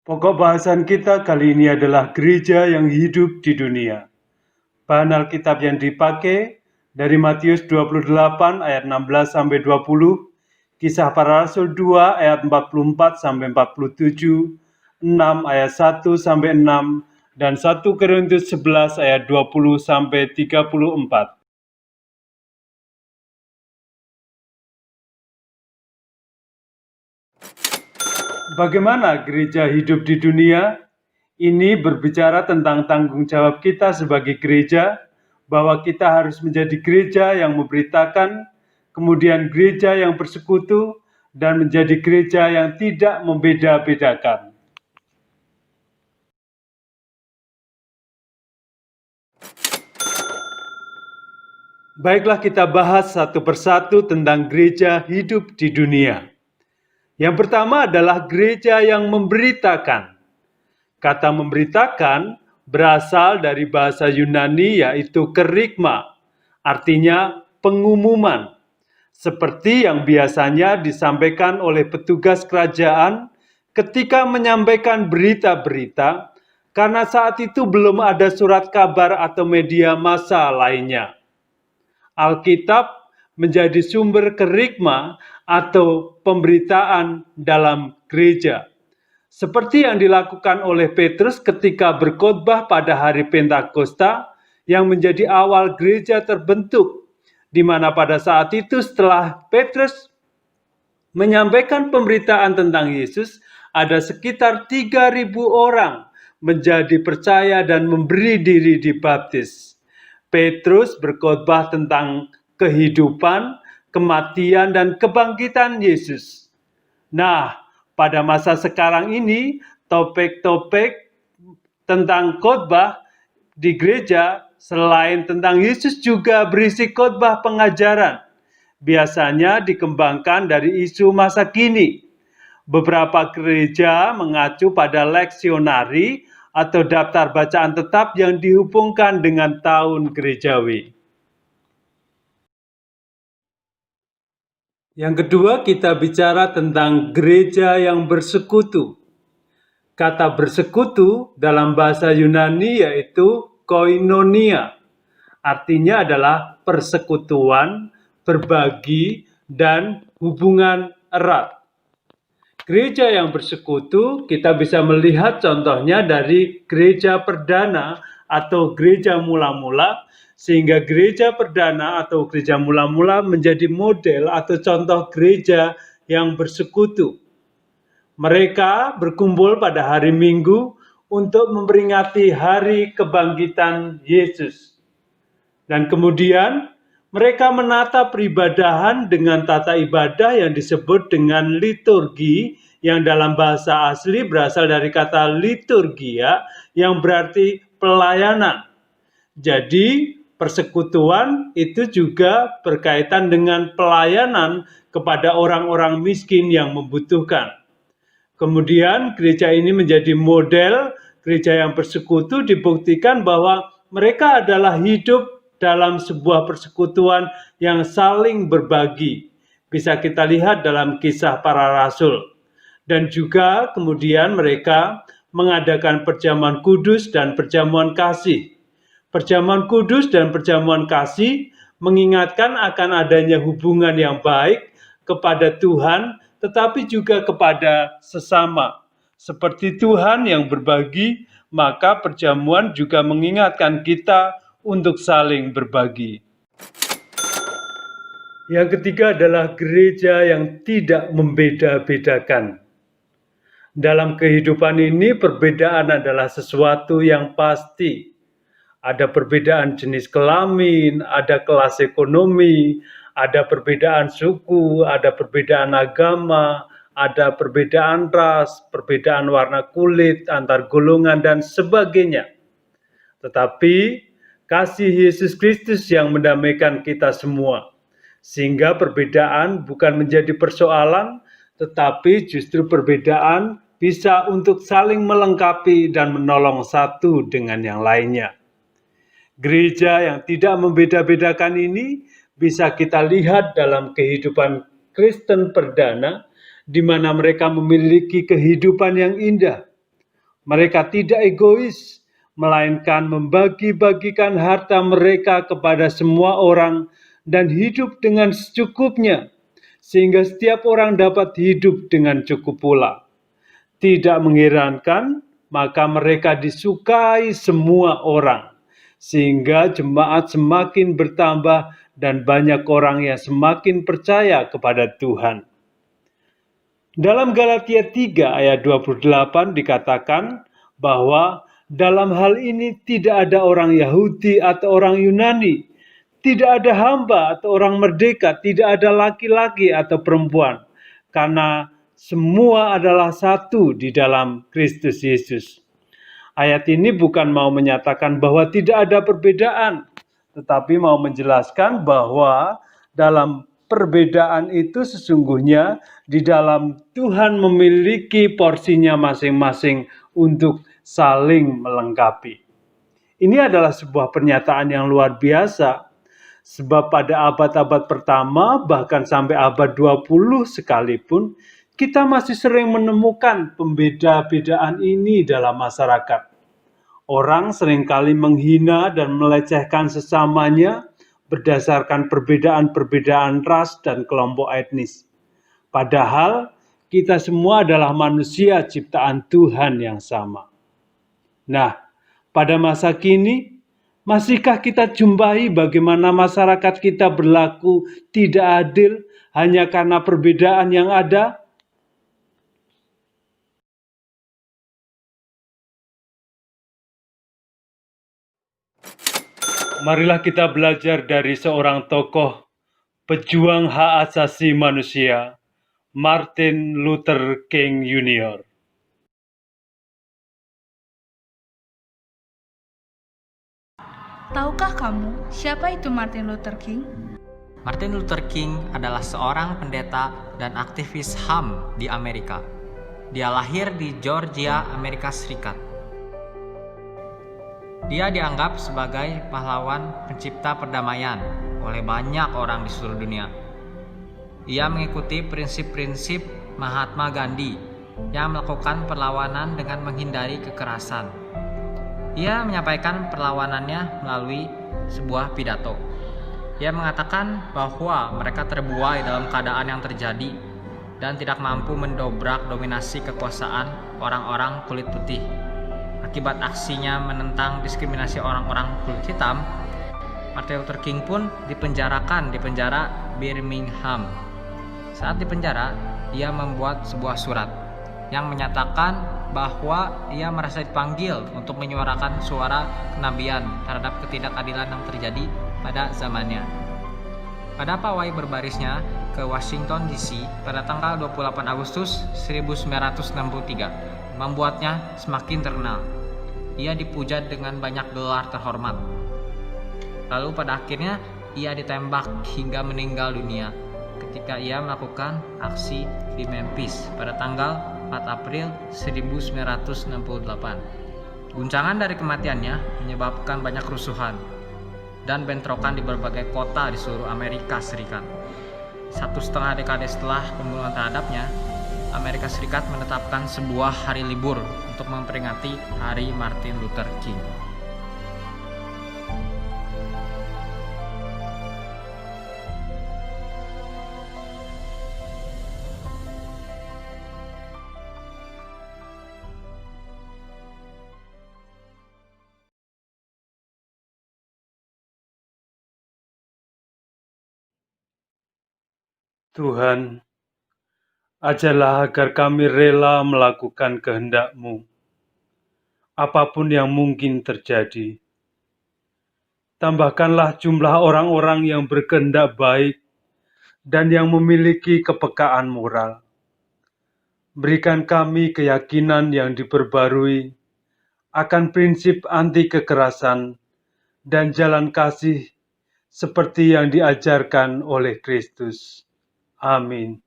Pokok bahasan kita kali ini adalah gereja yang hidup di dunia. Bahan Alkitab yang dipakai dari Matius 28 ayat 16 sampai 20, Kisah Para Rasul 2 ayat 44 sampai 47, 6 ayat 1 sampai 6, dan 1 Korintus 11 ayat 20 sampai 34. Bagaimana gereja hidup di dunia? Ini berbicara tentang tanggung jawab kita sebagai gereja, bahwa kita harus menjadi gereja yang memberitakan, kemudian gereja yang bersekutu, dan menjadi gereja yang tidak membeda-bedakan. Baiklah, kita bahas satu persatu tentang gereja hidup di dunia. Yang pertama adalah gereja yang memberitakan. Kata memberitakan berasal dari bahasa Yunani yaitu kerigma, artinya pengumuman. Seperti yang biasanya disampaikan oleh petugas kerajaan ketika menyampaikan berita-berita, karena saat itu belum ada surat kabar atau media massa lainnya. Alkitab menjadi sumber kerigma atau pemberitaan dalam gereja. Seperti yang dilakukan oleh Petrus ketika berkhotbah pada hari Pentakosta yang menjadi awal gereja terbentuk, di mana pada saat itu setelah Petrus menyampaikan pemberitaan tentang Yesus, ada sekitar 3.000 orang menjadi percaya dan memberi diri dibaptis. Petrus berkhotbah tentang kehidupan, kematian, dan kebangkitan Yesus. Nah, pada masa sekarang ini, topik-topik tentang khotbah di gereja selain tentang Yesus juga berisi khotbah pengajaran. Biasanya dikembangkan dari isu masa kini. Beberapa gereja mengacu pada leksionari atau daftar bacaan tetap yang dihubungkan dengan tahun gerejawi. Yang kedua, kita bicara tentang gereja yang bersekutu. Kata bersekutu dalam bahasa Yunani yaitu koinonia. Artinya adalah persekutuan, berbagi, dan hubungan erat. Gereja yang bersekutu kita bisa melihat contohnya dari gereja perdana atau gereja mula-mula, sehingga gereja perdana atau gereja mula-mula menjadi model atau contoh gereja yang bersekutu. Mereka berkumpul pada hari Minggu untuk memperingati hari kebangkitan Yesus. Dan kemudian mereka menata peribadahan dengan tata ibadah yang disebut dengan liturgi, yang dalam bahasa asli berasal dari kata liturgia, yang berarti pelayanan. Jadi persekutuan itu juga berkaitan dengan pelayanan kepada orang-orang miskin yang membutuhkan. Kemudian gereja ini menjadi model gereja yang bersekutu, dibuktikan bahwa mereka adalah hidup dalam sebuah persekutuan yang saling berbagi. Bisa kita lihat dalam Kisah Para Rasul. Dan juga kemudian mereka mengadakan perjamuan kudus dan perjamuan kasih. Perjamuan kudus dan perjamuan kasih mengingatkan akan adanya hubungan yang baik kepada Tuhan, tetapi juga kepada sesama. Seperti Tuhan yang berbagi, maka perjamuan juga mengingatkan kita untuk saling berbagi. Yang ketiga adalah gereja yang tidak membeda-bedakan. Dalam kehidupan ini perbedaan adalah sesuatu yang pasti. Ada perbedaan jenis kelamin, ada kelas ekonomi, ada perbedaan suku, ada perbedaan agama, ada perbedaan ras, perbedaan warna kulit, antar golongan, dan sebagainya. Tetapi kasih Yesus Kristus yang mendamaikan kita semua, sehingga perbedaan bukan menjadi persoalan, tetapi justru perbedaan bisa untuk saling melengkapi dan menolong satu dengan yang lainnya. Gereja yang tidak membeda-bedakan ini bisa kita lihat dalam kehidupan Kristen perdana, di mana mereka memiliki kehidupan yang indah. Mereka tidak egois, melainkan membagi-bagikan harta mereka kepada semua orang dan hidup dengan secukupnya, sehingga setiap orang dapat hidup dengan cukup pula. Tidak mengherankan, maka mereka disukai semua orang, sehingga jemaat semakin bertambah dan banyak orang yang semakin percaya kepada Tuhan. Dalam Galatia 3 ayat 28 dikatakan bahwa dalam hal ini tidak ada orang Yahudi atau orang Yunani, tidak ada hamba atau orang merdeka, tidak ada laki-laki atau perempuan, karena semua adalah satu di dalam Kristus Yesus. Ayat ini bukan mau menyatakan bahwa tidak ada perbedaan, tetapi mau menjelaskan bahwa dalam perbedaan itu sesungguhnya di dalam Tuhan memiliki porsinya masing-masing untuk saling melengkapi. Ini adalah sebuah pernyataan yang luar biasa, sebab pada abad-abad pertama bahkan sampai abad 20 sekalipun kita masih sering menemukan pembeda-bedaan ini dalam masyarakat. Orang seringkali menghina dan melecehkan sesamanya berdasarkan perbedaan-perbedaan ras dan kelompok etnis. Padahal kita semua adalah manusia ciptaan Tuhan yang sama. Nah, pada masa kini, masihkah kita jumpai bagaimana masyarakat kita berlaku tidak adil hanya karena perbedaan yang ada? Marilah kita belajar dari seorang tokoh pejuang hak asasi manusia, Martin Luther King Jr. Tahukah kamu siapa itu Martin Luther King? Martin Luther King adalah seorang pendeta dan aktivis HAM di Amerika. Dia lahir di Georgia, Amerika Serikat. Dia dianggap sebagai pahlawan pencipta perdamaian oleh banyak orang di seluruh dunia. Ia mengikuti prinsip-prinsip Mahatma Gandhi yang melakukan perlawanan dengan menghindari kekerasan. Ia menyampaikan perlawanannya melalui sebuah pidato. Ia mengatakan bahwa mereka terbuai dalam keadaan yang terjadi dan tidak mampu mendobrak dominasi kekuasaan orang-orang kulit putih. Akibat aksinya menentang diskriminasi orang-orang kulit hitam, Martin Luther King pun dipenjarakan di penjara Birmingham. Saat di penjara, ia membuat sebuah surat yang menyatakan bahwa ia merasa dipanggil untuk menyuarakan suara kenabian terhadap ketidakadilan yang terjadi pada zamannya. Pada pawai berbarisnya ke Washington DC pada tanggal 28 Agustus 1963, membuatnya semakin terkenal. Ia dipuja dengan banyak gelar terhormat. Lalu pada akhirnya ia ditembak hingga meninggal dunia ketika ia melakukan aksi di Memphis pada tanggal 4 April 1968. Guncangan dari kematiannya menyebabkan banyak kerusuhan dan bentrokan di berbagai kota di seluruh Amerika Serikat. 1,5 dekade setelah pembunuhan terhadapnya, Amerika Serikat menetapkan sebuah hari libur untuk memperingati Hari Martin Luther King. Tuhan, ajarlah agar kami rela melakukan kehendak-Mu, apapun yang mungkin terjadi. Tambahkanlah jumlah orang-orang yang berkehendak baik dan yang memiliki kepekaan moral. Berikan kami keyakinan yang diperbarui akan prinsip anti kekerasan dan jalan kasih seperti yang diajarkan oleh Kristus. Amin.